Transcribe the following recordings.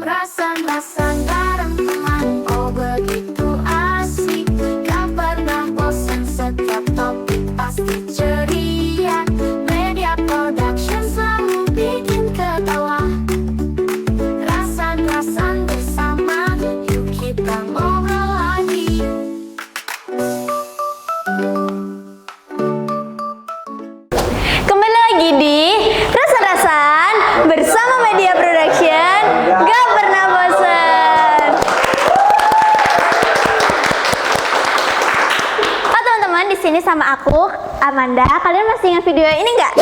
Rasan-rasan bareng teman, oh begitu asik. Gak pernah bosan, setiap topik pasti ceria. Media Production selalu bikin ketawa. Rasan-rasan bersama, yuk kita ngobrol lagi. Kembali lagi di Rasan-rasan bersama Media Production. Gak pernah bosan. Oh teman-teman, di sini sama aku Amanda. Kalian masih ingat video ini nggak?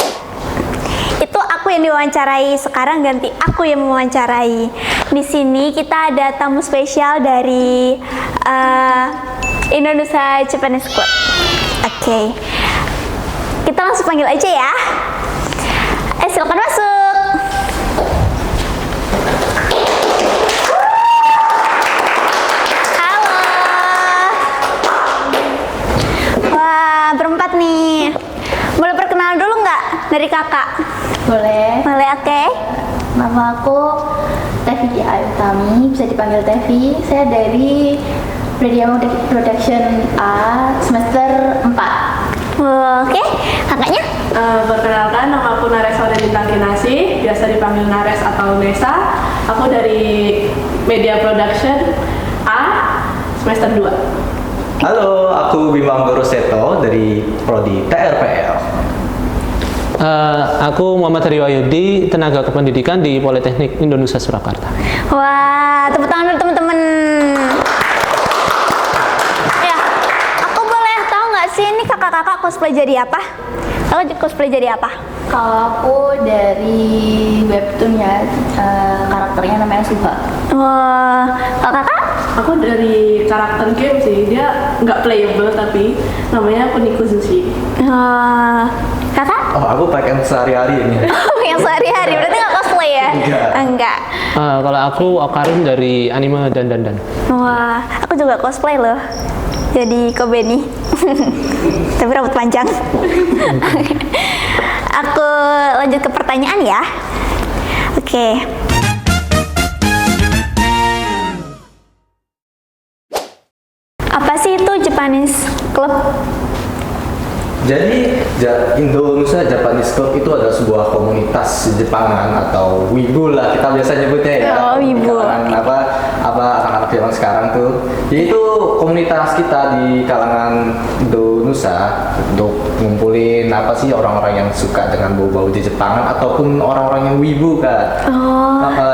Itu aku yang diwawancarai. Sekarang ganti aku yang mewawancarai. Di sini kita ada tamu spesial dari Indonesia Japanese Club. Oke. Kita langsung panggil aja ya. Silakan masuk. Halo. Wah, berempat nih. Boleh perkenalan dulu nggak dari kakak? Boleh. Boleh, oke. Nama aku Tevi Ayu Tami, bisa dipanggil Tevi. Saya dari Media Production A semester 4. Oke, kakaknya? Perkenalkan, nama aku Nares Bintang Kinasi, biasa dipanggil Nares atau Nesa. Aku dari Media Production A semester 2. Halo, aku Bimang Goroseto dari Prodi TRPL. Aku Muhammad Rio Ayudi, tenaga kependidikan di Politeknik Indonesia Surakarta. Wah, tepuk tangan dulu teman-teman. Ya, aku boleh tahu nggak sih ini kakak-kakak cosplay jadi apa? Kakak cosplay jadi apa? Kalau aku dari webtoon ya, karakternya namanya Suha. Wah, kakak? Aku dari karakter game sih, dia nggak playable tapi namanya Kuniko Zushi. Kakak? Oh, aku pakai sehari-hari ini. Yang sehari-hari, berarti nggak cosplay ya? Enggak. Kalau aku Okarin dari anime Dan. Wah, aku juga cosplay loh. Jadi Kobeni. Tapi rambut panjang. Aku lanjut ke pertanyaan ya. Oke. Apa sih itu Japanese Club? Jadi Indonesia Japanese Club itu adalah sebuah komunitas Jepangan atau wibu lah kita biasa nyebutnya ya. Oh, wibu. Apa anak-anak zaman sekarang tuh. Jadi itu komunitas kita di kalangan Indonesia untuk ngumpulin apa sih orang-orang yang suka dengan bau-bau Jepangan ataupun orang-orang yang wibu kan.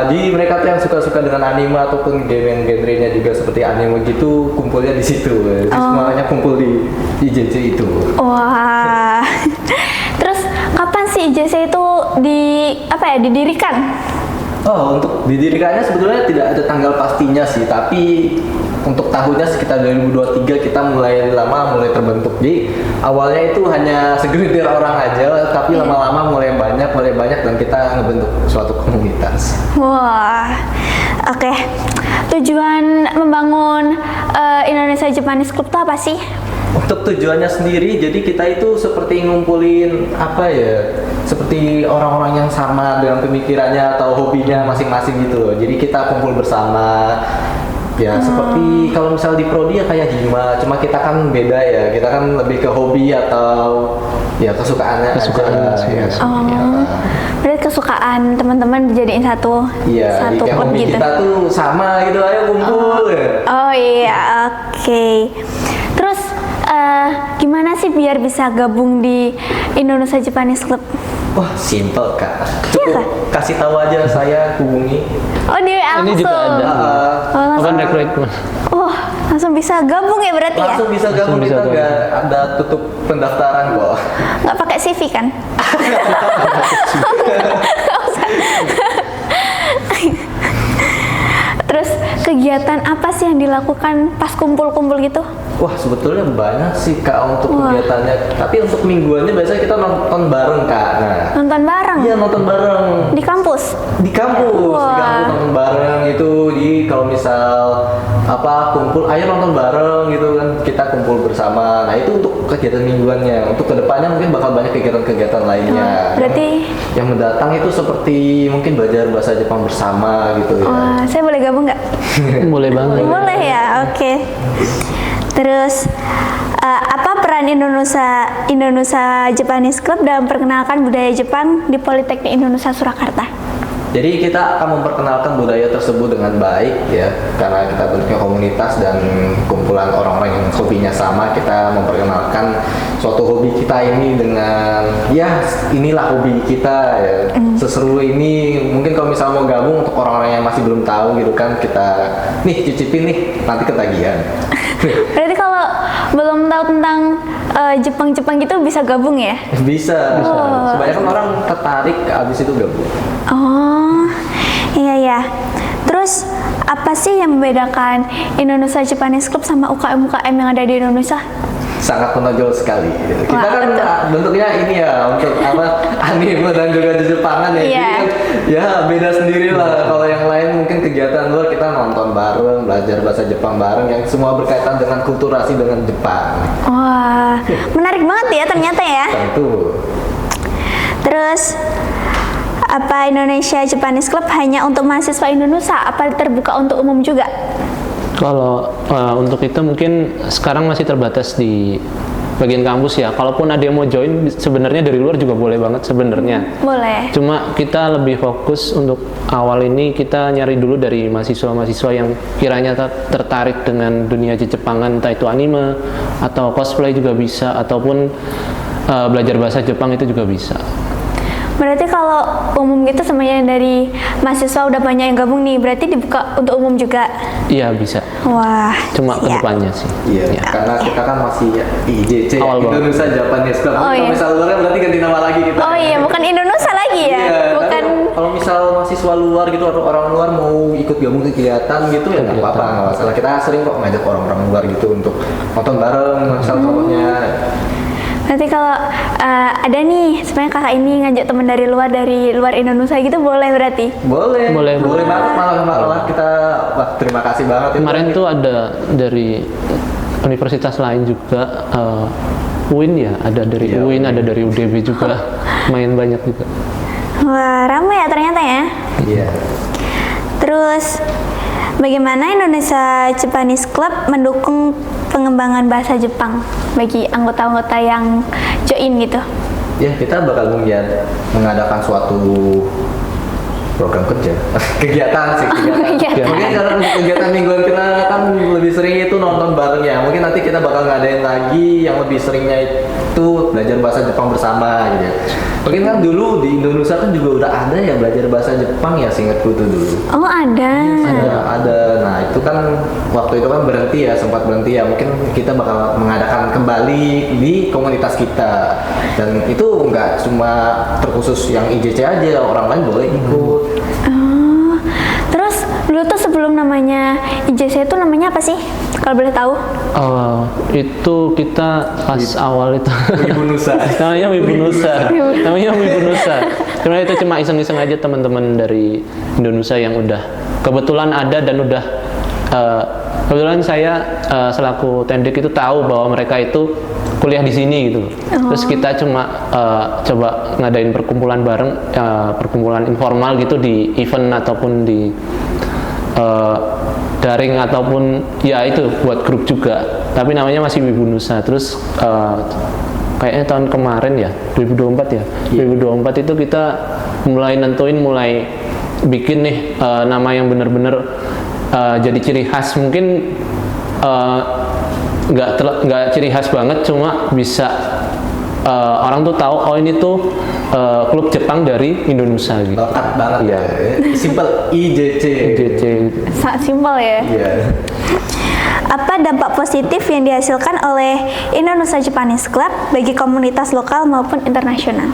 Jadi mereka tuh yang suka-suka dengan anime ataupun game yang genrenya juga seperti anime gitu kumpulnya di situ. Jadi semuanya kumpul di IJC itu. Wah. Terus kapan sih IJC itu didirikan? Oh, untuk didirikannya sebetulnya tidak ada tanggal pastinya sih, tapi untuk tahunnya sekitar 2023 kita mulai terbentuk. Jadi awalnya itu hanya segelintir orang aja, tapi lama-lama mulai banyak dan kita ngebentuk suatu komunitas. Wah, oke. Tujuan membangun Indonesia Japanese Club itu apa sih? Untuk tujuannya sendiri, jadi kita itu seperti ngumpulin seperti orang-orang yang sama dengan pemikirannya atau hobinya masing-masing gitu loh. Jadi kita kumpul bersama. Ya seperti kalau misal di prodi ya kayak Hima, cuma kita kan beda ya. Kita kan lebih ke hobi atau ya kesukaannya aja. Berarti kesukaan teman-teman dijadiin satu Iya, kayak klub hobi gitu. kita tuh sama gitu, ayo kumpul. Oh iya, oke. Terus gimana sih biar bisa gabung di Indonesia Japanese Club? Wah, simple Kak. Cukup kasih tahu aja saya hubungi. Oh, di WA Ini langsung. juga ada. Open recruitment. Oh, langsung bisa gabung ya berarti ya? Langsung bisa gabung, Langsung bisa kita gabung. nggak ada tutup pendaftaran kok. Nggak pakai CV kan? Terus kegiatan apa sih yang dilakukan pas kumpul-kumpul gitu? Wah, sebetulnya banyak sih Kak untuk kegiatannya. Tapi untuk mingguannya biasanya kita nonton bareng Kak. Nah, Nonton bareng? iya nonton bareng Di kampus? di kampus Wah. nonton bareng itu. Di kalau misal apa kumpul, ayo nonton bareng gitu kan, kita kumpul bersama. Nah itu untuk kegiatan mingguannya. Untuk kedepannya mungkin bakal banyak kegiatan-kegiatan lainnya. Berarti yang mendatang itu seperti mungkin belajar bahasa Jepang bersama gitu ya. wah, saya boleh gabung nggak? Boleh banget. Boleh ya, oke. Terus apa peran Indonesia Japanese Club dalam memperkenalkan budaya Jepang di Politeknik Indonesia Surakarta? Jadi kita akan memperkenalkan budaya tersebut dengan baik ya, karena kita bentuknya komunitas dan kumpulan orang-orang yang hobinya sama. Kita memperkenalkan suatu hobi kita ini dengan ya inilah hobi kita ya. Seseru ini mungkin kalau misalnya mau gabung untuk orang-orang yang masih belum tahu gitu kan, kita nih cicipin nih nanti ketagihan. Berarti kalau belum tahu tentang Jepang-Jepang gitu bisa gabung ya? Bisa. Sebanyak orang tertarik abis itu gabung. Oh, iya ya. Terus apa sih yang membedakan Indonesia Japanese Club sama UKM-UKM yang ada di Indonesia? Sangat menonjol sekali. Kita Wah, kan bentuknya ini ya untuk apa anime dan juga di Jepangan ya. Iya. Jadi kan ya beda sendiri lah. Kalau yang lain mungkin kegiatan luar kita nonton bareng, belajar bahasa Jepang bareng yang semua berkaitan dengan kulturasi dengan Jepang. Wah, menarik banget ya ternyata ya. Tentu. Terus apa Indonesia Japanese Club hanya untuk mahasiswa Indonesia? Apa terbuka untuk umum juga? Kalau untuk itu mungkin sekarang masih terbatas di bagian kampus ya. Kalaupun ada yang mau join, sebenarnya dari luar juga boleh banget sebenarnya. Boleh. Cuma kita lebih fokus untuk awal ini kita nyari dulu dari mahasiswa-mahasiswa yang kiranya tertarik dengan dunia Jepangan, entah itu anime atau cosplay juga bisa, ataupun belajar bahasa Jepang itu juga bisa. Berarti kalau umum gitu semuanya dari mahasiswa udah banyak yang gabung nih, berarti dibuka untuk umum juga? Iya bisa. Wah, Cuma siap. kedepannya sih. Iya, Ya. karena kita kan masih IJC Awal banget. Indonesia Japanese Club. Oh, Kalau iya. misal luar berarti ganti nama lagi kita. Oh iya, bukan Indonesia lagi ya? Iya, Bukan. tapi kalau misal mahasiswa luar gitu atau orang luar mau ikut gabung kegiatan gitu ya nggak apa-apa, nggak masalah. Kita sering kok ngajak orang-orang luar gitu untuk nonton bareng, misal contohnya. Berarti kalau ada nih, sebenarnya kakak ini ngajak teman dari luar Indonesia gitu boleh berarti? Boleh, Boleh. boleh banget malah kita wah, terima kasih banget. itu. Kemarin tuh ada dari universitas lain juga, UIN ya, ada dari Iya, UIN, ada dari UDB juga, main banyak juga. Wah, ramai ya ternyata ya. Iya. Terus, bagaimana Indonesia Japanese Club mendukung pengembangan bahasa Jepang bagi anggota-anggota yang join gitu? Ya kita bakal mengadakan suatu program kerja, kegiatan sih kegiatan. Kegiatan. Mungkin karena kegiatan mingguan kita kan lebih sering itu nonton bareng ya. Mungkin nanti kita bakal ngadain lagi yang lebih seringnya itu belajar bahasa Jepang bersama gitu. Mungkin kan dulu di Indonesia kan juga udah ada ya belajar bahasa Jepang ya, seingatku tuh dulu. Oh ada. Ada. Nah itu kan waktu itu kan berhenti ya, sempat berhenti ya. Mungkin kita bakal mengadakan kembali di komunitas kita. Dan itu nggak cuma terkhusus yang IJC aja, orang lain boleh ikut. Oh, terus dulu tuh sebelum namanya IJC itu namanya apa sih? Kalau boleh tahu? Itu kita pas awal itu Ibu Nusa. namanya Wibu Nusa. Sebenarnya itu cuma iseng-iseng aja teman-teman dari Indonesia yang udah kebetulan ada dan udah kebetulan saya selaku Tendik itu tahu bahwa mereka itu kuliah di sini gitu. Terus kita cuma coba ngadain perkumpulan bareng, perkumpulan informal gitu di event ataupun di daring ataupun ya itu buat grup juga. Tapi namanya masih Wibu Nusa. Terus kayaknya tahun kemarin ya 2024 ya. 2024 itu kita mulai bikin nih nama yang benar-benar jadi ciri khas. Mungkin nggak ciri khas banget, cuma bisa orang tuh tahu oh ini tuh klub Jepang dari Indonesia gitu. Lekat banget ya. Simple IJC. IJC. Sangat simpel ya. Iya. Apa dampak positif yang dihasilkan oleh Indonesia Japanese Club bagi komunitas lokal maupun internasional?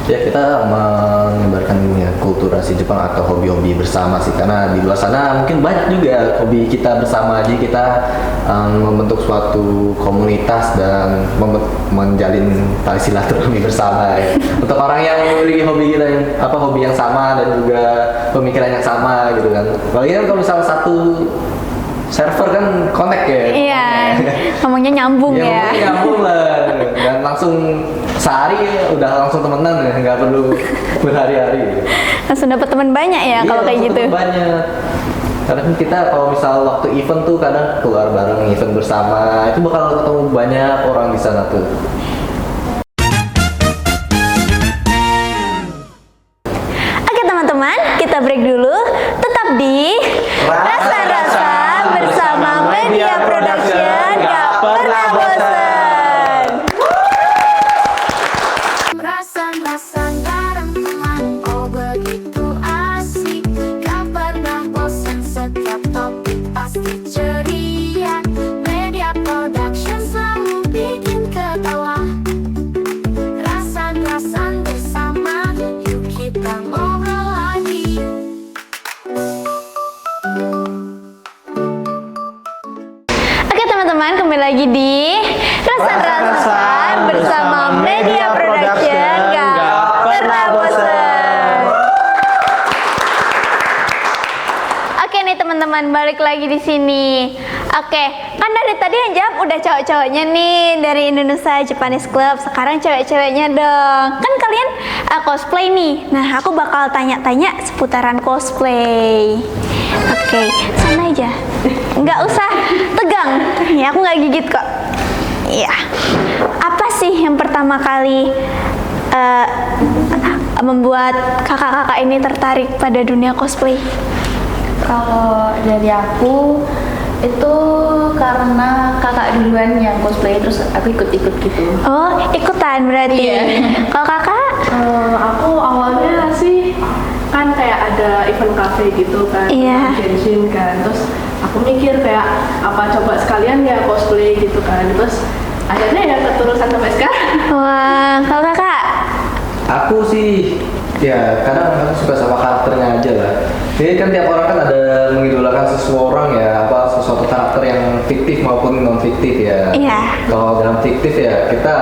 Ya kita menyebarkan ya, kulturasi Jepang atau hobi-hobi bersama sih, karena di luar sana mungkin banyak juga hobi kita bersama. Jadi kita membentuk suatu komunitas dan menjalin tali silaturahmi bersama ya. Untuk orang yang memiliki hobi kita yang hobi yang sama dan juga pemikiran yang sama gitu kan. Kalau misalnya server kan connect ya. Iya, ngomongnya nyambung Ya, ya. mungkin nyambung lah. Dan langsung sehari udah langsung temenan ya, nggak perlu berhari-hari. Langsung dapat teman banyak ya kalau kayak langsung gitu. temen banyak. Karena kan kita kalau misal waktu event tuh kadang keluar bareng event bersama, itu bakal ketemu banyak orang di sana tuh. Oke teman-teman, kita break dulu. Tetap di Rasa-Rasa bersama Media Production. Gak pernah bosan. Rasan-rasan bareng teman, oh begitu asik. Gak pernah bosan, setiap topik pasti ceria. Media Production selalu bikin ketawa. Rasan-rasan bersama, yuk kita ngobrol lagi. Oke teman-teman, kembali lagi di Rasa-Rasa bersama Media Production. Gak pernah bosan. Oke nih teman-teman, balik lagi di sini. Oke, kan dari tadi yang jawab udah cowok-cowoknya nih dari Indonesia Japanese Club. Sekarang cewek-ceweknya dong. Kan kalian cosplay nih. Nah, aku bakal tanya-tanya seputaran cosplay. Oke, sana aja. Nggak usah tegang. Ya, aku nggak gigit kok. Iya. Apa sih yang pertama kali membuat kakak-kakak ini tertarik pada dunia cosplay? Kalau dari aku itu karena kakak duluan yang cosplay, terus aku ikut-ikut gitu. Oh, ikutan berarti. Iya. Kalau kakak? Aku awalnya sih kan kayak ada event cafe gitu kan, Iya. Genshin kan, terus aku mikir kayak apa coba sekalian ya cosplay gitu kan, terus akhirnya ya keterusan sampai sekarang. Wah, kalau kakak? Aku sih ya kadang aku suka sama karakternya aja lah. Jadi kan tiap orang kan ada mengidolakan seseorang ya, apa sesuatu karakter yang fiktif maupun non fiktif ya. Iya. Kalau dalam fiktif ya kita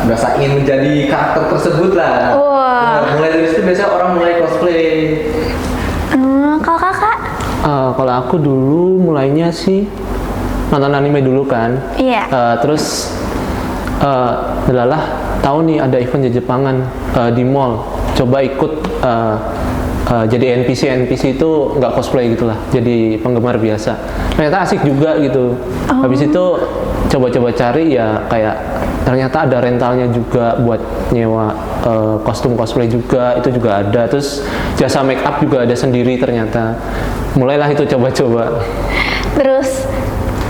merasa ingin menjadi karakter tersebut lah. Wah. Nah, mulai dari situ biasanya orang mulai cosplay. Kalau kakak? Kalau aku dulu mulainya sih nonton anime dulu kan. Iya. Terus delalah tahu nih ada event Jepangan di mall. Coba ikut jadi NPC itu nggak cosplay gitulah, jadi penggemar biasa. Ternyata asik juga gitu. Habis itu coba-coba cari ya kayak ternyata ada rentalnya juga buat nyewa kostum cosplay juga, itu juga ada. Terus jasa make up juga ada sendiri ternyata. Mulailah itu coba-coba. Terus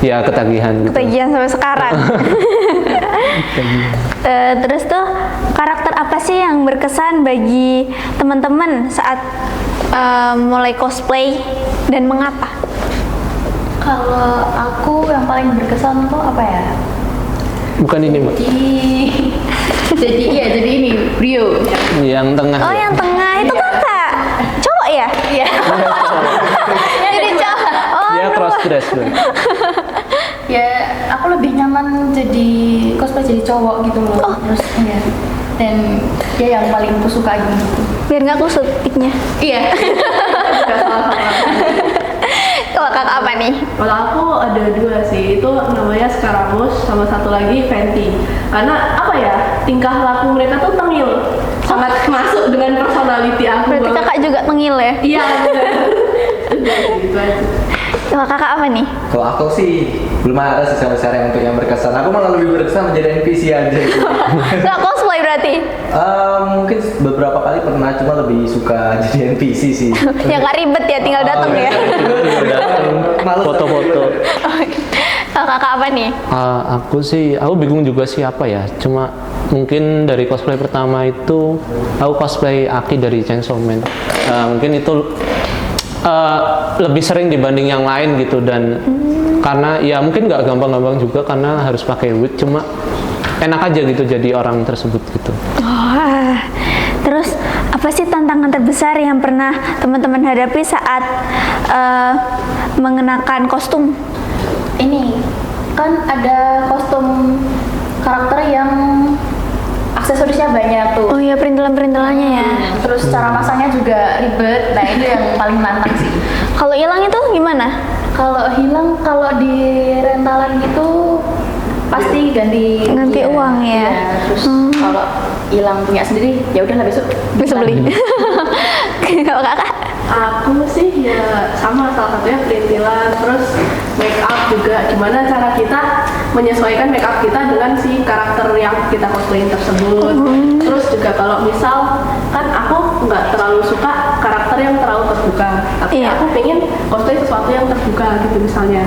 Ya ketagihan gitu. ketagihan sampai sekarang. Terus tuh karakter apa sih yang berkesan bagi teman-teman saat mulai cosplay dan mengapa? Kalau aku yang paling berkesan tuh apa ya? Bukan ini mbak, Jadi ini Rio. yang tengah. Oh, ya? yang tengah itu kakak. Cowok ya? Iya. Jadi cowok. Oh, Dia cross dress loh. Ya, aku lebih nyaman jadi cosplay jadi cowok gitu loh. Terus ya. Dan dia yang paling aku suka gitu. biar nggak kusut tiknya. Iya. Kalau kakak apa nih? Kalau aku ada dua sih, itu namanya Scaramouche sama satu lagi Fenty. Karena apa ya, tingkah laku mereka tuh tengil, sangat masuk dengan personality aku. Berarti banget. kakak juga tengil ya? Iya benar. Udah gitu aja. Kalau kakak apa nih? Kalau aku sih belum ada sih sampai sekarang untuk yang berkesan. Aku malah lebih berkesan menjadi NPC aja. Nggak cosplay berarti? Mungkin beberapa kali pernah, cuma lebih suka jadi NPC sih. Ya nggak ribet ya, tinggal datang ya. Males Foto-foto. Kalau kakak apa nih? Aku sih, aku bingung juga sih apa ya. Cuma mungkin dari cosplay pertama itu aku cosplay Aki dari Chainsaw Man. Mungkin itu lebih sering dibanding yang lain gitu, dan karena ya mungkin nggak gampang-gampang juga karena harus pakai wig, cuma enak aja gitu jadi orang tersebut gitu. Oh, terus apa sih tantangan terbesar yang pernah teman-teman hadapi saat mengenakan kostum? Ini kan ada kostum karakter yang aksesorisnya banyak tuh. Oh iya, perintilan-perintilannya ya. Terus cara masangnya juga ribet. Nah, itu yang paling nantang sih. Kalau hilang itu gimana? Kalau hilang, kalau di rentalan gitu pasti ganti Ganti uang ya? Iya, terus kalau hilang punya sendiri ya udahlah besok Bisa beli. Kalau kakak? Aku sih ya sama, salah satunya perintilan, terus make up juga. Gimana cara kita menyesuaikan make up kita dengan si karakter yang kita cosplayin tersebut. Terus juga kalau misal kan aku nggak terlalu suka karakter yang terlalu terbuka, tapi Iya. aku pengen cosplay sesuatu yang terbuka gitu misalnya.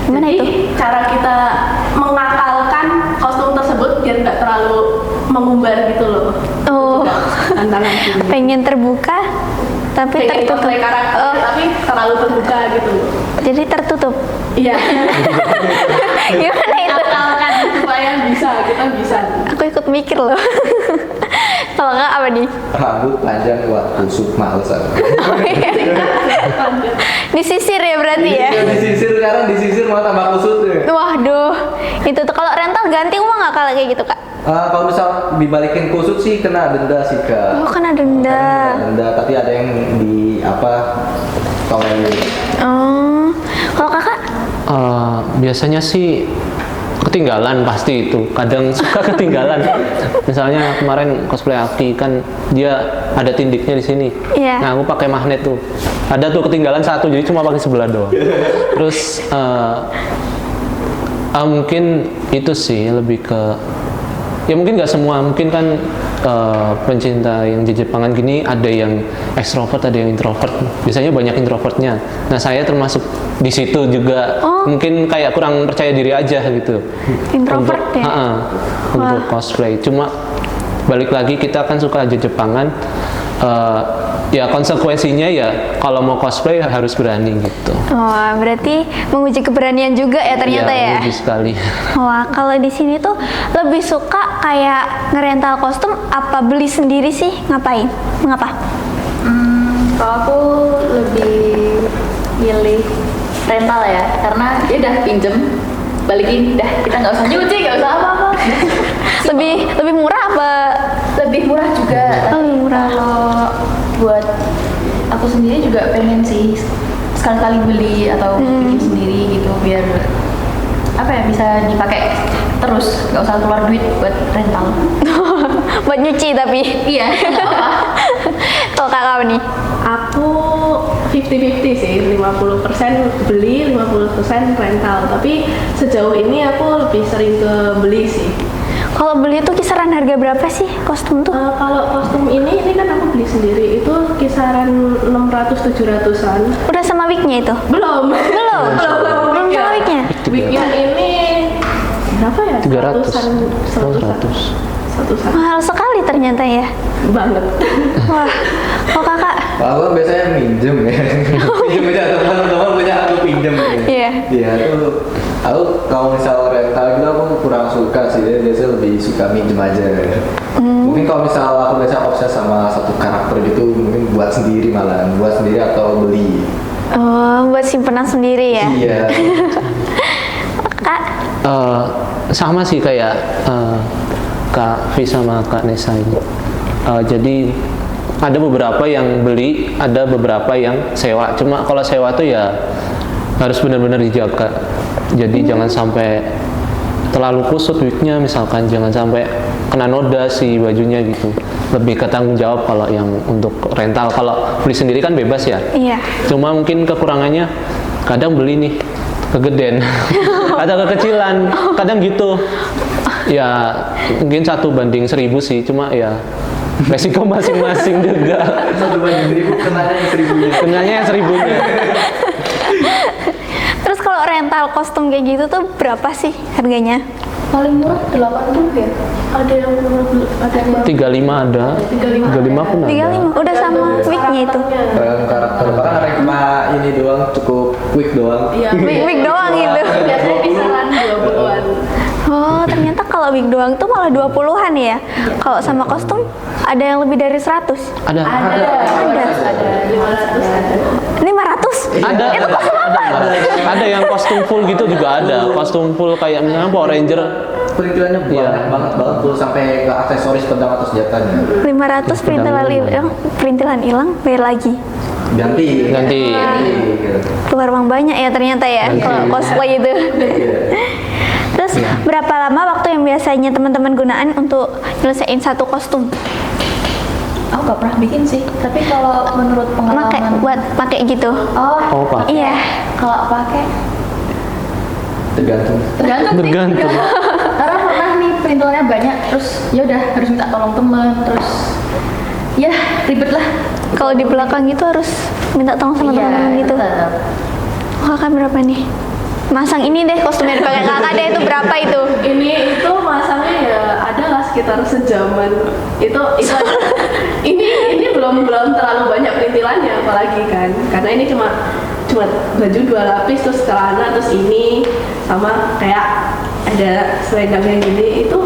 Gimana Jadi itu? cara kita mengakalkan kostum tersebut biar nggak terlalu mengumbar gitu loh. Oh, Itu juga tantangan sih. pengen terbuka tapi Pengen tertutup. cosplay karakter Oh, tapi terlalu terbuka gitu. jadi tertutup. Iya. Gimana itu? Akalkan supaya kita bisa. Aku ikut mikir loh. Kalau kakak apa nih? Rambut panjang buat kusut males aku. Oh, iya. Disisir ya berarti ya? Disisir, sekarang disisir malah tambah kusut ya. Waduh, itu tuh kalau rental ganti uang nggak kalau kayak gitu kak? Kalau misal dibalikin kusut sih kena denda sih kak. Oh, kena denda. Kena denda, tapi ada yang di apa tolong. Oh, kalau kakak? Biasanya sih ketinggalan pasti itu. Kadang suka ketinggalan. Misalnya kemarin cosplay Aki kan dia ada tindiknya di sini. Iya. Nah, aku pakai magnet tuh. Ada tuh ketinggalan satu, jadi cuma pakai sebelah doang. Terus mungkin itu sih lebih ke ya mungkin nggak semua, mungkin kan pencinta yang Jepangan gini ada yang ekstrovert, ada yang introvert. Biasanya banyak introvertnya. Nah, saya termasuk di situ juga. Oh. Mungkin kayak kurang percaya diri aja gitu. Introvert untuk, ya? untuk cosplay. Cuma balik lagi kita kan suka Jepangan. Ya konsekuensinya ya kalau mau cosplay harus berani gitu. Wah, berarti menguji keberanian juga ya ternyata ya? Lebih sekali. Wah, kalau di sini tuh lebih suka kayak ngerental kostum apa beli sendiri sih? Ngapain? Mengapa? Kalau aku lebih milih rental ya, karena dia udah pinjem, balikin, dah kita nggak usah nyuci, nggak usah apa-apa. Lebih murah apa? Lebih murah juga. Oh, lebih murah. Kalau buat aku sendiri juga pengen sih sekali-kali beli atau bikin sendiri gitu biar apa ya bisa dipakai terus, nggak usah keluar duit buat rental. Buat nyuci tapi. Iya. nggak apa-apa. Kalau kakak apa nih? Aku 50-50 sih, 50% beli, 50% rental. Tapi sejauh ini aku lebih sering ke beli sih. Kalau beli tuh kisaran harga berapa sih kostum tuh? Kalau kostum ini kan aku beli sendiri, itu kisaran 600-700an. Udah sama wignya itu? Belum. Belum sama wignya? Wignya ini berapa ya? 300. Seratusan. 100-an. Mahal sekali ternyata ya. Banget. Wah, kok kakak? Aku biasanya minjem ya. Minjem aja teman-teman punya aku pinjem. Iya. Iya tuh. Aku kalau misal rental gitu aku kurang suka sih. Biasanya lebih suka minjem aja. Mungkin kalau misal aku biasa obses sama satu karakter gitu, mungkin buat sendiri malah, buat sendiri atau beli. Oh, buat simpenan sendiri ya? Iya. Kak? Sama sih kayak Kak V sama Kak Nesa ini. Jadi ada beberapa yang beli, ada beberapa yang sewa. Cuma kalau sewa tuh ya harus benar-benar dijaga. Jadi jangan sampai terlalu kusut wignya, misalkan jangan sampai kena noda si bajunya gitu. Lebih ke tanggung jawab kalau yang untuk rental. Kalau beli sendiri kan bebas ya. Iya. Cuma mungkin kekurangannya kadang beli nih kegedean atau kekecilan, kadang gitu. Ya mungkin 1:1000 sih, cuma ya resiko masing-masing juga. 1/1000 kenanya yang 1000-nya. Kenanya yang 1000-nya. Terus kalau rental kostum kayak gitu tuh berapa sih harganya? Paling murah 80 ya. Ada yang ada yang 35 ada. 35 pun ada. 35, udah sama wignya itu? Karakter bahkan ada yang cuma ini doang, cukup quick doang. Iya. Wig doang gitu? Biasanya kisaran 20-an. Oh, ternyata kalau wig doang tuh malah 20-an ya? Kalau sama kostum ada yang lebih dari 100? Ada. Ada 500 ada. 500? Ada. Itu kostum apa? Ada yang kostum full gitu juga ada. Kostum full kayak misalnya Power Ranger. Perintilannya Iya. banget full sampai ke aksesoris pedang atau senjatanya. 500 perintilan hilang, bayar lagi. ganti. Gitu. Keluar uang banyak ya ternyata ya kalau cosplay itu. Terus berapa lama waktu yang biasanya teman-teman gunakan untuk nyelesain satu kostum? Aku nggak pernah bikin sih, tapi kalau menurut pengalaman Pakai gitu. oh Pak. Iya. kalau pakai Tergantung. Tergantung. Karena pernah nih perintilannya banyak, terus ya udah harus minta tolong teman, terus ya ribet lah. Kalau di belakang gitu harus minta tolong sama teman-teman gitu. tetap. Kakak berapa nih? Masang ini deh kostumnya dipakai kakak deh, itu berapa itu? Ini itu masangnya ya ada lah sekitar sejaman. Itu ini belum terlalu banyak perintilannya apalagi kan. Karena ini cuma baju 2 lapis terus celana terus ini sama kayak ada selendangnya gini itu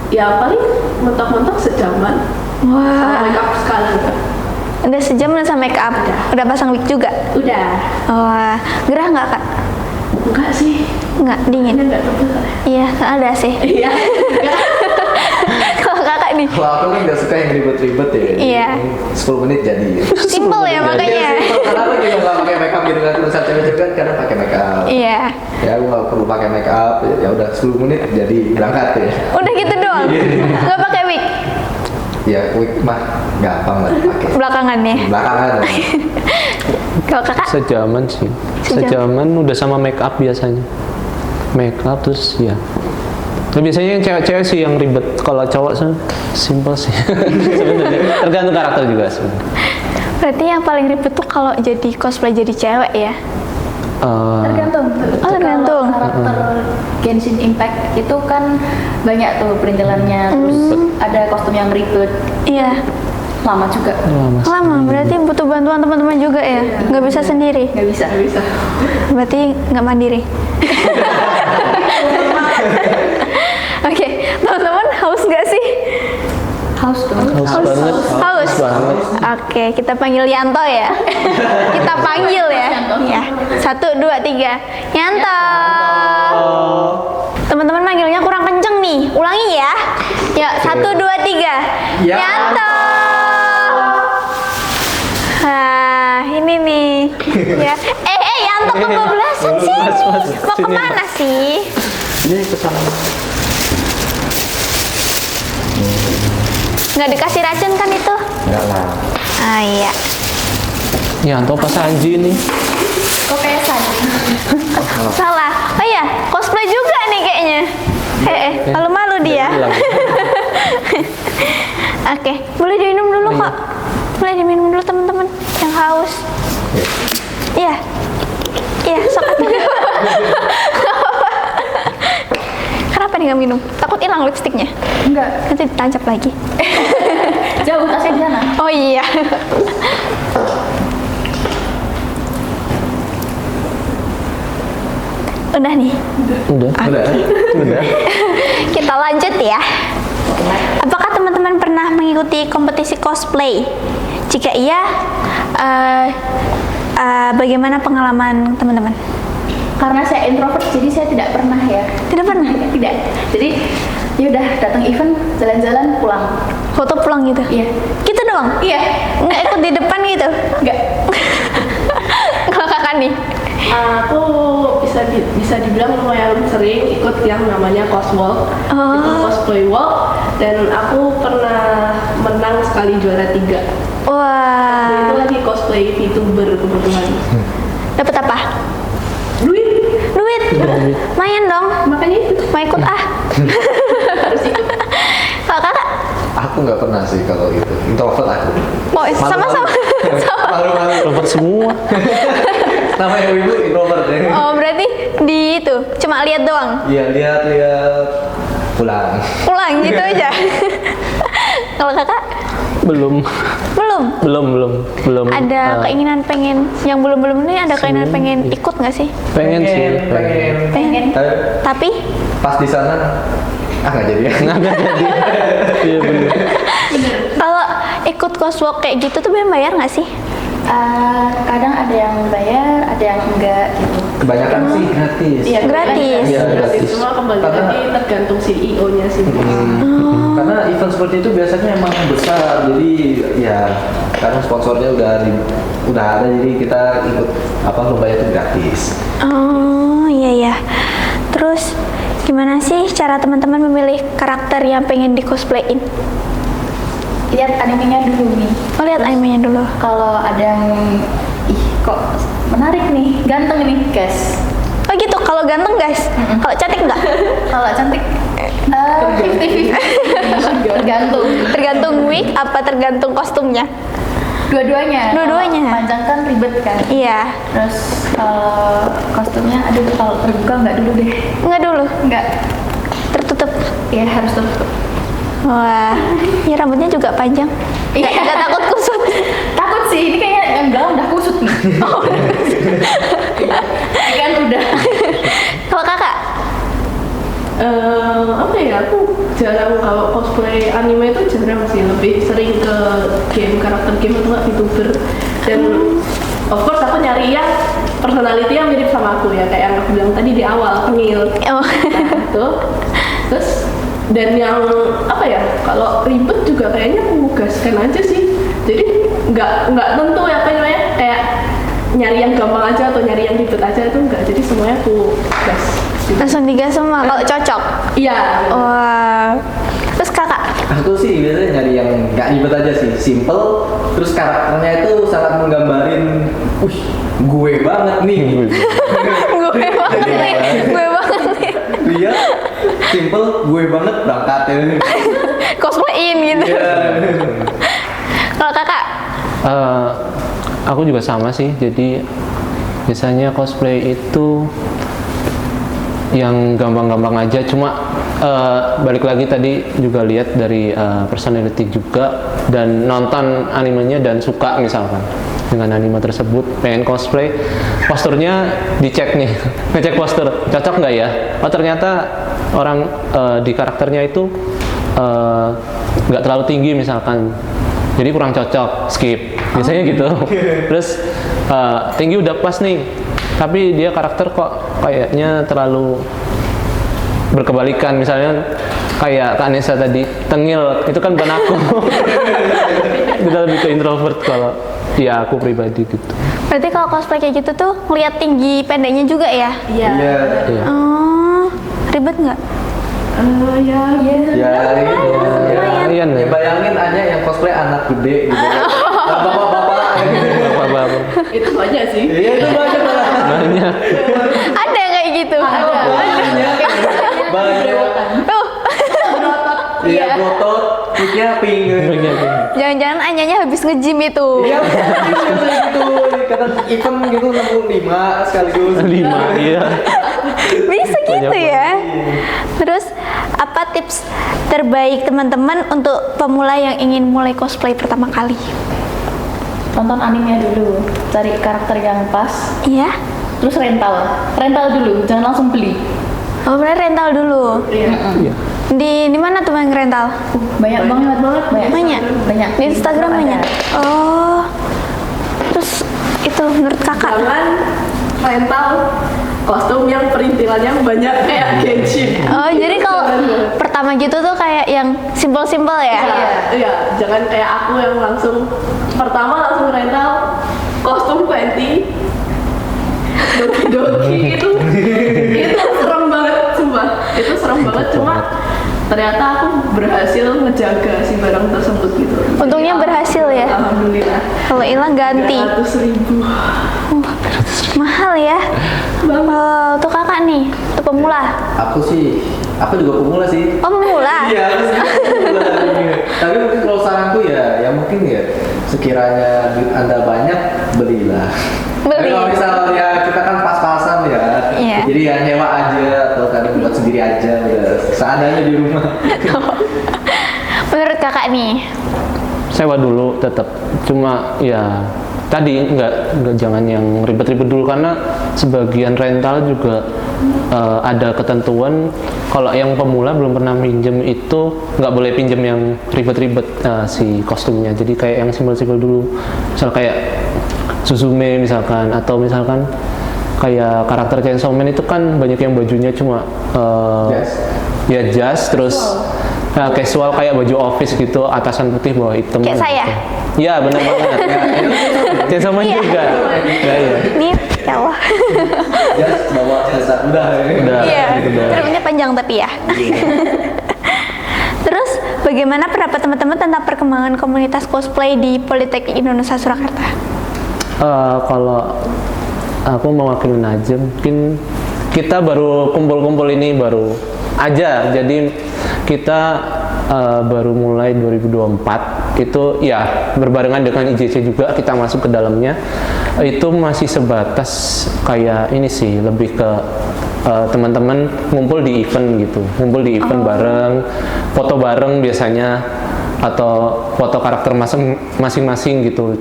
ya paling mentok-mentok sejaman. Sama Wah, make up sekali. udah sejam udah sama make up. Udah pasang wig juga. Udah. Wah, gerah nggak kak? Enggak sih. Nggak, dingin. Ini enggak tebel. Iya, ada sih. Iya. Enggak. Kalau kakak nih, Kalau aku kan nggak suka yang ribet-ribet ya. Iya. 10 menit jadi. simple ya makanya. Iya, simple. Karena aku juga nggak pakai make up gitu kan. Terus cewek-cewek kan kadang pakai make up. Iya. Ya aku nggak perlu pakai make up. Ya udah 10 menit jadi berangkat ya. Udah gitu doang. Nggak pakai wig Ya wig mah gampang lah pakai. belakangan ya. Belakangan. Kalau kakak, Sejaman sih. Sejaman udah sama make up biasanya. Make up terus ya. Nah, biasanya yang cewek-cewek sih yang ribet. Kalau cowok sih simple sih. Sebenarnya tergantung karakter juga sebenarnya. berarti yang paling ribet tuh kalau jadi cosplay jadi cewek ya? Tergantung. Oh, tergantung. Kalau karakter Genshin Impact itu kan banyak tuh perintilannya, terus ada kostum yang ribet, Iya. lama juga. Lama, berarti butuh bantuan teman-teman juga ya? Nggak bisa sendiri? Nggak bisa. Berarti nggak mandiri? Oke, teman-teman haus nggak sih? Haus tuh. Haus banget. Haus? Banget. Oke, kita panggil Yanto ya. Kita panggil ya. Ya, 1, 2, 3. Yanto. Teman-teman manggilnya kurang kenceng nih. Ulangi ya. Ya, 1, 2, 3. Yanto. Ini nih. Ya. Yanto kebablasan sih. Mas, Mau sini. kemana sih? Ini kesana. Nggak dikasih racun kan itu? Enggak lah. Ah iya. Yanto pas Sanji nih. Kok kayak Sanji? Salah. Oh iya, cosplay juga nih kayaknya. Malu-malu dia. Hilang. Oke, boleh diminum dulu kok. Boleh diminum dulu teman-teman yang haus. Iya. Iya, sok atuh. Kenapa nih nggak minum? Takut hilang lipstiknya. Enggak. Nanti ditancap lagi. Jauh tasnya di sana. Oh iya. Udah nih. Udah. Udah. Kita lanjut ya. Apakah teman-teman pernah mengikuti kompetisi cosplay? Jika iya, bagaimana pengalaman teman-teman? Karena saya introvert, jadi saya tidak pernah ya. Tidak pernah? Tidak. Jadi ya udah datang event, jalan-jalan, pulang. Foto pulang gitu? Iya. Gitu doang? Iya. Nggak ikut di depan gitu? Enggak. Kalau kakak nih? Aku bisa dibilang lumayan sering ikut yang namanya coswalk, itu cosplay walk, dan aku pernah menang sekali juara 3. Wah. Itu lagi cosplay VTuber kebetulan. Dapat apa? Duit, Duit? Lumayan dong. makanya itu Mau ikut ah? harus ikut. Kalau kakak? Aku nggak pernah sih kalau itu. Introvert aku. Oh, sama-sama. Malu-malu. Introvert semua. Namanya ibu introvert ya. Oh, berarti di itu cuma lihat doang. Iya, lihat pulang. Pulang gitu aja. Kalau kakak? Belum. Belum. Ada keinginan pengen yang belum ini ada keinginan pengen ikut nggak sih? Pengen sih. Pengen. Tapi Pas di sana nggak jadi ya. Nggak jadi. Iya bener. kalau ikut coswalk kayak gitu tuh bayar nggak sih? Kadang ada yang bayar, ada yang enggak gitu. Kebanyakan sih gratis. Iya, Gratis. Iya, gratis. Semua kembali Karena- lagi tergantung CEO-nya sih. Karena event seperti itu biasanya emang besar, jadi ya karena sponsornya udah udah ada, jadi kita ikut lombanya itu gratis. Oh iya ya. Terus gimana sih cara teman-teman memilih karakter yang pengen di cosplayin? Lihat animenya dulu nih. Oh lihat animenya dulu. Kalau ada yang kok menarik nih, ganteng nih, guys. Oh gitu. Kalau ganteng guys. Kalau cantik enggak? Kalau cantik 50-50. Tergantung. Tergantung wig apa tergantung kostumnya? Dua-duanya. Dua-duanya. Kalau panjang kan ribet kan. Iya. Terus kalau kostumnya, aduh kalau terbuka nggak dulu deh. Enggak dulu. Nggak. Tertutup. Ya harus tertutup. Wah, ya rambutnya juga panjang. Iya. Nggak takut kusut. Takut sih, ini kayaknya yang galau udah kusut nih. Oh, ini kan udah. Kalau kakak? Apa ya, aku jarang kalau cosplay anime itu jarang sih, lebih sering ke game, karakter game atau nggak VTuber. Dan of course aku nyari yang personality yang mirip sama aku ya, kayak yang aku bilang tadi di awal, Tengil. Oh. Nah, itu terus dan yang apa ya, kalau ribet juga kayaknya aku gaskan aja sih, jadi nggak tentu ya apa namanya, kayak nyari yang gampang aja atau nyari yang ribet aja itu enggak, jadi semuanya aku gas gitu. Langsung digas semua kalau cocok. Iya. Wah. Terus kakak? Aku sih biasanya nyari yang nggak ribet aja sih, simple, terus karakternya itu sangat menggambarin, gue banget nih. Gue banget nih. Gue banget nih. Dia simple, gue banget berangkat ya. Cosplayin gitu. Iya. Kalau kakak? Aku juga sama sih, jadi biasanya cosplay itu yang gampang-gampang aja, cuma balik lagi tadi juga lihat dari personality juga, dan nonton animenya dan suka misalkan dengan anime tersebut, pengen cosplay, posturnya dicek nih, ngecek postur cocok nggak ya, oh ternyata orang di karakternya itu nggak terlalu tinggi misalkan, jadi kurang cocok, skip biasanya gitu. Terus tinggi udah pas nih, tapi dia karakter kok kayaknya terlalu berkebalikan, misalnya kayak Kak Nesa tadi, Tengil, itu kan bukan aku. Kita lebih ke introvert kalau ya aku pribadi gitu. Berarti kalau cosplay kayak gitu tuh ngeliat tinggi pendeknya juga ya? Iya. Iya. Oh, ribet nggak? Ya. Lumayan Ya ya. bayangin aja yang cosplay anak gede gitu. Bapak-bapak gitu. Bapak-bapak. Itu aja sih. Iya itu banyak lah. Banyak. Ada kayak gitu? Ada. Banyak. Tuh, Iya botot, kulitnya pink. Banyak. jangan-jangan Anyanya habis nge-gym itu. Iya, gitu. Kata event gitu 65 sekaligus. 5, iya. Bisa gitu ya. Terus apa tips terbaik teman-teman untuk pemula yang ingin mulai cosplay pertama kali? Tonton animenya dulu, cari karakter yang pas, Iya. terus rental dulu, jangan langsung beli. Oh bener, rental dulu. Iya. Di mana tuh yang rental? Banyak banget. Banyak. Di Instagram banyak. Oh. Terus itu menurut kakak? Jangan rental kostum yang perintilannya banyak kayak Genshin. Oh jadi kalau pertama gitu tuh kayak yang simpel-simpel ya? Iya, jangan kayak aku yang langsung pertama langsung rental kostum panty doki itu serem banget, sumpah itu serem banget, cuma ternyata aku berhasil ngejaga si barang tersebut gitu. Untungnya berhasil ya? Alhamdulillah. Kalau hilang ganti. 300.000. Mahal ya? Oh, tuh kakak nih, tuh pemula. Aku juga pemula sih. Oh pemula? Iya, aku sih pemula. Tapi mungkin kalau saranku ya mungkin ya sekiranya duit Anda banyak, belilah. Tapi kalau misalnya kita kan pas-pasan ya, Iya. jadi ya nyewa aja atau kan buat sendiri aja, udah seadanya di rumah. Menurut kakak nih? Sewa dulu tetap, cuma ya tadi nggak jangan yang ribet-ribet dulu, karena sebagian rental juga ada ketentuan kalau yang pemula belum pernah pinjem itu nggak boleh pinjem yang ribet-ribet si kostumnya, jadi kayak yang simpel-simpel dulu, misal kayak Suzume misalkan, atau misalkan kayak karakter Chainsaw Man itu kan banyak yang bajunya cuma ya jas, terus casual kayak baju office gitu, atasan putih bawah hitam Kayak saya? gitu. Ya benar banget. Chainsaw Man juga. Ya, ya. Ini ya Allah. Ya, bawa selesai. Udah. Iya. udah. Ceritanya panjang tapi ya. Terus bagaimana pendapat teman-teman tentang perkembangan komunitas cosplay di Politeknik Indonesia Surakarta? Kalau aku mewakili aja, mungkin kita baru kumpul-kumpul ini baru aja. Jadi kita baru mulai 2024 itu ya berbarengan dengan IJC juga kita masuk ke dalamnya. Itu masih sebatas kayak ini sih, lebih ke teman-teman ngumpul di event gitu, ngumpul di event bareng, foto bareng biasanya, atau foto karakter masing-masing gitu.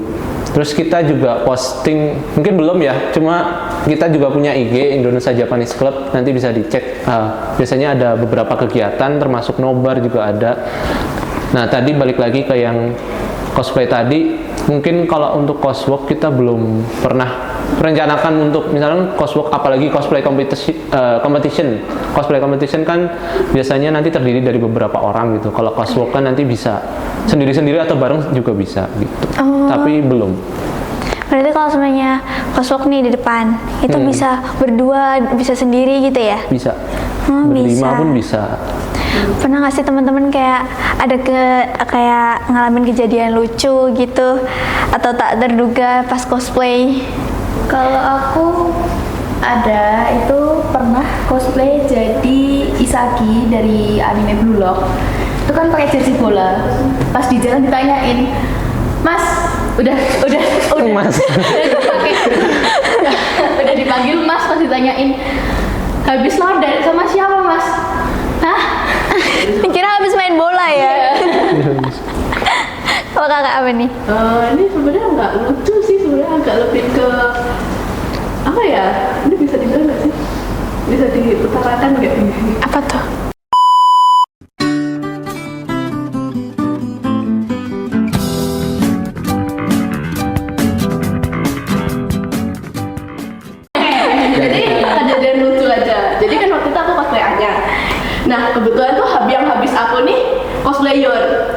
Terus kita juga posting, mungkin belum ya, cuma kita juga punya IG Indonesia Japanese Club, nanti bisa dicek. Biasanya ada beberapa kegiatan, termasuk nobar juga ada. Nah tadi balik lagi ke yang cosplay tadi, mungkin kalau untuk coswalk kita belum pernah merencanakan untuk misalnya coswalk, apalagi cosplay competition. Cosplay competition kan biasanya nanti terdiri dari beberapa orang gitu. Kalau coswalk kan nanti bisa sendiri-sendiri atau bareng juga bisa gitu. Tapi belum. Berarti kalau sebenarnya coswalk nih di depan, itu bisa berdua, bisa sendiri gitu ya? Bisa. Bisa. Berlima pun bisa. Pernah nggak sih teman-teman kayak ada kayak ngalamin kejadian lucu gitu atau tak terduga pas cosplay? Kalau aku ada, itu pernah cosplay jadi Isagi dari anime Blue Lock. Itu kan pakai jersey bola. Pas di jalan ditanyain, "Mas, udah Mas. udah dipanggil Mas, pas ditanyain, habis lawan sama siapa Mas? Hah? Dikira habis main bola ya? Kalau kakak apa nih? Ini sebenarnya nggak lucu sih, sebenarnya agak lebih ke apa ya? Ini bisa dibilang nggak sih? Bisa diutarakan nggak ini? Apa tuh? Jadi kejadian lucu aja. Jadi kan waktu itu aku cosplay Anya. Nah kebetulan tuh yang habis aku nih cosplay Yor.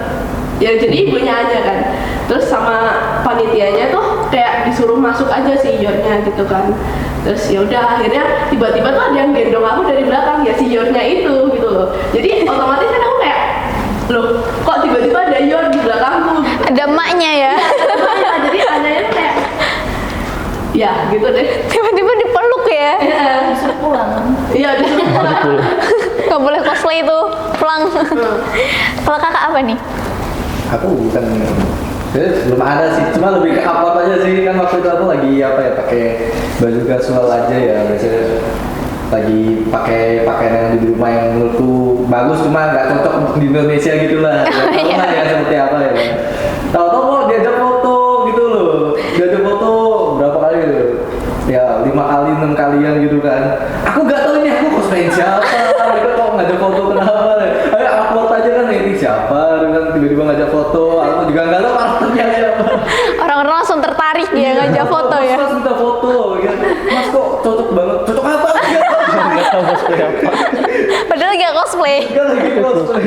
Ya jadi ibunya aja kan. Terus sama panitianya tuh kayak disuruh masuk aja si Yornya gitu kan. Terus ya udah akhirnya tiba-tiba tuh ada yang gendong aku dari belakang, ya si Yornya itu gitu loh. Jadi otomatis kan aku kayak, loh kok tiba-tiba ada Yor di belakangku gitu. Ada emaknya ya? Jadi Anyanya tuh kayak ya gitu deh. Tiba-tiba dipeluk ya? Disuruh pulang. Iya disuruh pulang. Gak boleh cosplay itu, pulang. Kalau kakak apa nih? Aku bukan, belum ada sih, cuma lebih ke upload aja sih. Kan waktu itu aku lagi apa ya, pakai baju casual aja ya, biasanya lagi pakai pakaian yang di rumah yang menurutku bagus, cuma nggak cocok untuk di Indonesia gitu lah. Tahu lah ya seperti apa ya. Tahu-tahu kok diajak foto gitu loh, diajak foto berapa kali gitu, ya 5 kali 6 kalian gitu kan. Aku nggak tahu ini aku cosplayin siapa, mereka kok ngajak foto kenapa? Ayo upload aja kan, ini siapa? Kan tiba-tiba ngajak foto, aku juga nggak tahu karakternya siapa. Orang-orang langsung tertarik ya ngajak foto ya? Mas minta foto, gitu. Mas kok cocok banget, cocok apa? Nggak tahu cosplay apa. Padahal gak cosplay. Enggak lagi cosplay.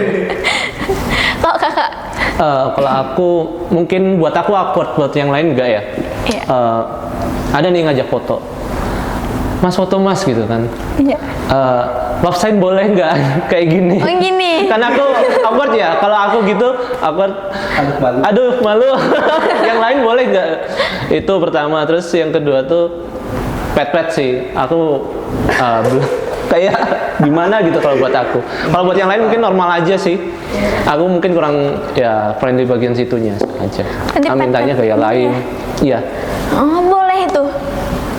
Kalau kakak? Kalau aku mungkin buat aku awkward, buat yang lain enggak ya. Iya. Ada nih ngajak foto, Mas foto Mas gitu kan. Iya. Love sign boleh nggak? Kayak gini. Oh gini. Karena aku awkward ya. Kalau aku gitu awkward. Aduh malu. Aduh malu. Yang lain boleh nggak? Itu pertama. Terus yang kedua tuh pet sih. Aku kayak gimana gitu kalau buat aku. Kalau buat yang lain mungkin normal aja sih. Aku mungkin kurang ya friendly bagian situnya aja. Nanti Mintanya pet-pet. gaya lain. Iya. Oh boleh tuh.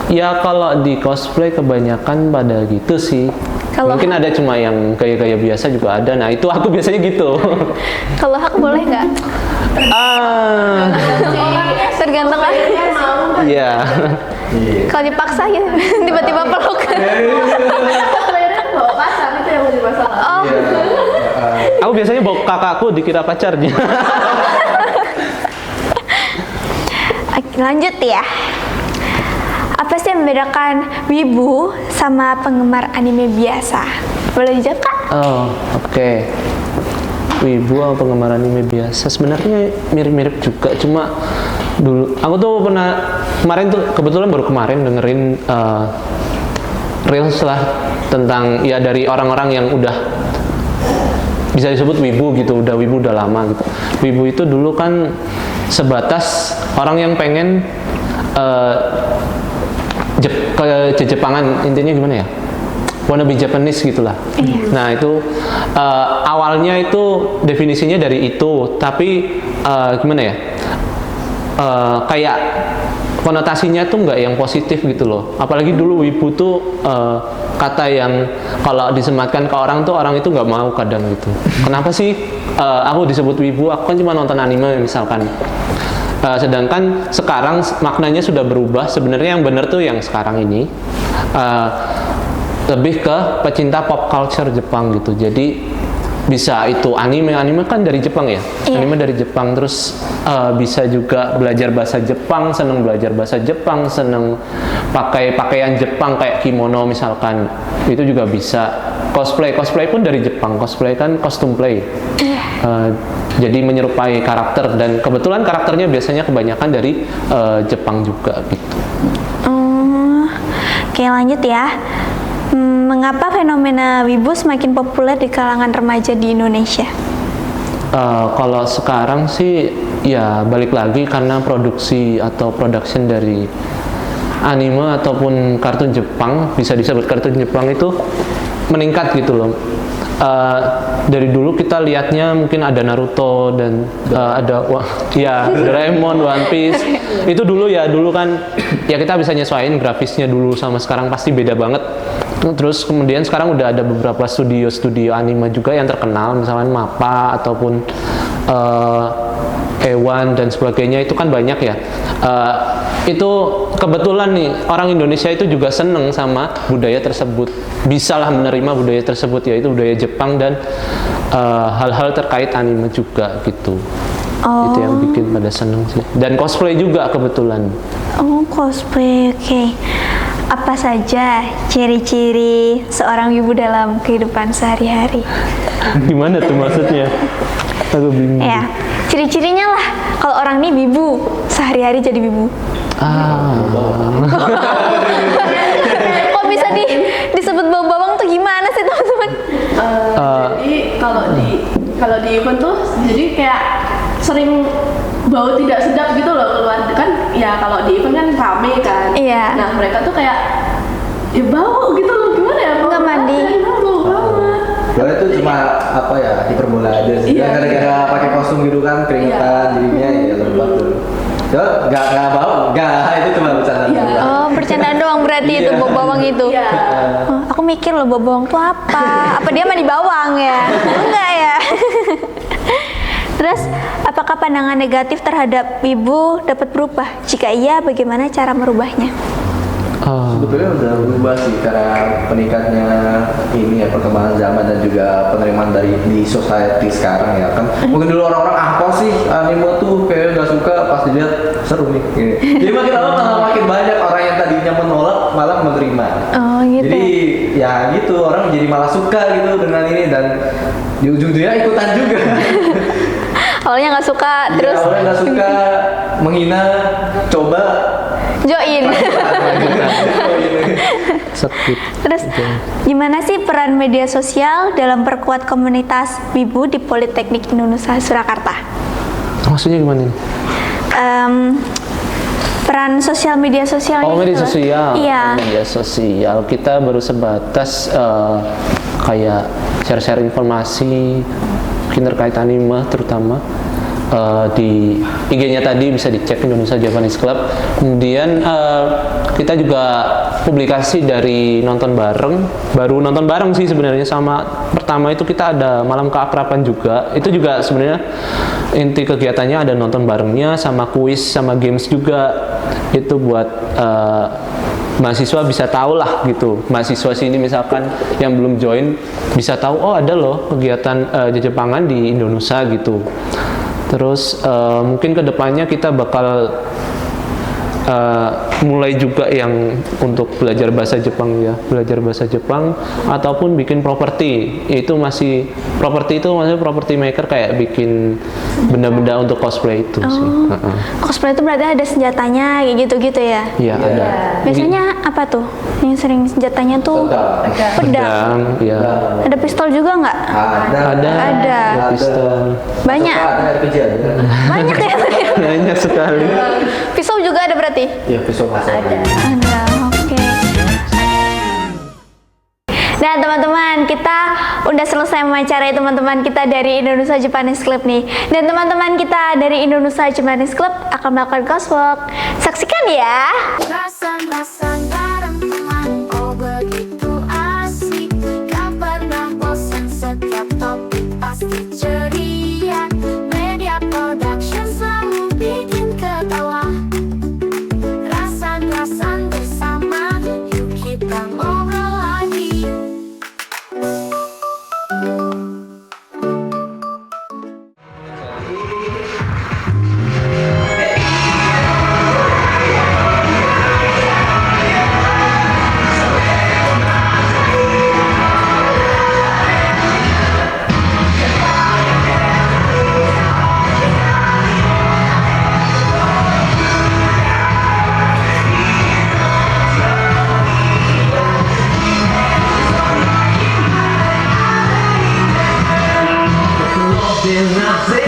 Ya kalau di cosplay kebanyakan pada gitu sih. Kalau Mungkin ada cuma yang gaya-gaya biasa juga ada. Nah itu aku biasanya gitu. Kalau hak boleh nggak? Tergantung lah. Iya. Iya. Kalau dipaksa gitu, tiba-tiba peluk. Cosplaynya bawa pacar, itu yang menjadi masalah. Oh, Aku biasanya bawa kakakku dikira pacarnya. Oke, lanjut ya. Apa sih yang membedakan wibu sama penggemar anime biasa? Boleh dijawab Kak? Oh, oke. wibu atau penggemar anime biasa, sebenarnya mirip-mirip juga, cuma dulu aku tuh pernah kemarin tuh kebetulan baru kemarin dengerin reels lah tentang ya dari orang-orang yang udah bisa disebut wibu gitu, udah wibu udah lama gitu. Wibu itu dulu kan sebatas orang yang pengen ke Jepangan, intinya gimana ya? Wannabe Japanese gitulah. Nah itu awalnya itu definisinya dari itu, tapi gimana ya? Kayak konotasinya tuh nggak yang positif gitu loh. Apalagi dulu wibu tuh kata yang kalau disematkan ke orang tuh orang itu nggak mau kadang gitu. Kenapa sih aku disebut wibu? Aku kan cuma nonton anime misalkan. Sedangkan sekarang maknanya sudah berubah. Sebenarnya yang benar tuh yang sekarang ini lebih ke pecinta pop culture Jepang gitu. Jadi bisa itu anime kan dari Jepang ya. Anime dari Jepang, terus bisa juga belajar bahasa Jepang, seneng belajar bahasa Jepang, seneng pakai pakaian Jepang kayak kimono misalkan, itu juga bisa. Cosplay pun dari Jepang. Cosplay kan costume play. Jadi menyerupai karakter, dan kebetulan karakternya biasanya kebanyakan dari Jepang juga gitu. Oke, lanjut ya. Mengapa fenomena wibu semakin populer di kalangan remaja di Indonesia? Kalau sekarang sih ya balik lagi karena produksi atau production dari anime ataupun kartun Jepang, bisa disebut kartun Jepang itu meningkat gitu loh. Dari dulu kita lihatnya mungkin ada Naruto dan ada Doraemon, One Piece. Itu dulu kan ya kita bisa nyesuaiin grafisnya dulu sama sekarang pasti beda banget. Terus kemudian sekarang udah ada beberapa studio anime juga yang terkenal, misalnya MAPPA ataupun Ewan dan sebagainya, itu kan banyak ya. Itu kebetulan nih orang Indonesia itu juga seneng sama budaya tersebut, bisalah menerima budaya tersebut, yaitu budaya Jepang dan hal-hal terkait anime juga gitu. Itu yang bikin pada seneng sih. Dan cosplay juga kebetulan. Oh, cosplay, oke. Apa saja ciri-ciri seorang wibu dalam kehidupan sehari-hari? Gimana tuh maksudnya? Aku bingung. Ya, ciri-cirinya lah. Kalau orang ini wibu, sehari-hari jadi wibu. Kok bisa disebut bau-bawang tuh gimana sih teman-teman? Jadi kalau di event tuh jadi kayak sering bau tidak sedap gitu loh keluar kan, ya kalau di event kan rame kan. Iya. Nah mereka tuh kayak ya bau gitu loh, gimana ya? Nggak mandi. Bau banget. Soalnya itu cuma apa ya, hiperbola aja sih. Iya. Gara-gara pakai kostum gitu kan, keringetan jadinya ya lembab tuh. Nggak bau, itu cuma bercanda. Iya. Oh, bercandaan doang berarti itu bau bawang itu. Iya. Oh, aku mikir loh bau bawang tuh apa? Apa dia mandi bawang ya? Enggak ya. Terus, apakah pandangan negatif terhadap wibu dapat berubah? Jika iya, bagaimana cara merubahnya? Sebetulnya udah berubah sih karena peningkatnya ini ya, perkembangan zaman dan juga penerimaan di society sekarang ya kan. Mungkin dulu orang-orang apa sih anime tuh kayak nggak suka, pas dilihat seru nih. Gini. Jadi makin lama malah makin banyak orang yang tadinya menolak malah menerima. Oh, gitu. Jadi ya gitu, orang jadi malah suka gitu dengan ini, dan di ujung-ujungnya ikutan juga. Awalnya nggak suka, terus Ya, awalnya nggak suka, menghina, coba join. Sakit. Terus, gimana sih peran media sosial dalam perkuat komunitas wibu di Politeknik Indonesia Surakarta? Maksudnya gimana nih? Peran sosial media sosial. Media sosial. Iya. Media sosial kita baru sebatas kayak share-share informasi mungkin terkait anime terutama. Di IG-nya tadi bisa dicek Indonesia Japanese Club. Kemudian kita juga publikasi dari nonton bareng, baru nonton bareng sih sebenarnya, sama pertama itu kita ada malam keakraban juga. Itu juga sebenarnya inti kegiatannya ada nonton barengnya, sama kuis, sama games juga. Itu buat mahasiswa bisa tahu lah gitu. Mahasiswa sini misalkan yang belum join bisa tahu, oh ada loh kegiatan Jepangan di Indonesia gitu. Terus mungkin kedepannya kita bakal mulai juga yang untuk belajar bahasa Jepang ya, belajar bahasa Jepang ataupun bikin properti. Itu masih properti itu maksudnya property maker kayak bikin benda-benda untuk cosplay itu sih. Cosplay itu berarti ada senjatanya kayak gitu-gitu ya? Iya, ada. Biasanya apa tuh? Yang sering senjatanya tuh pedang. Pedang, ya. Ada pistol juga nggak? Ada. Pistol. Banyak. Ada RPG aja. Banyak ya? Banyak sekali. Pisau juga ada berarti? Ya pisau masuk. Ada, oke. Nah teman-teman, kita udah selesai mewawancarai teman-teman kita dari Indonesia Japanese Club nih. Dan teman-teman kita dari Indonesia Japanese Club akan melakukan coswalk. Saksikan ya. Rasan-rasan bareng teman, oh begitu asik. Gak pernah bosan, setiap topik pasti ceria. Media production selalu bikin ketawa. Rasan-rasan bersama, yuk kita ngobrol lagi. Nothing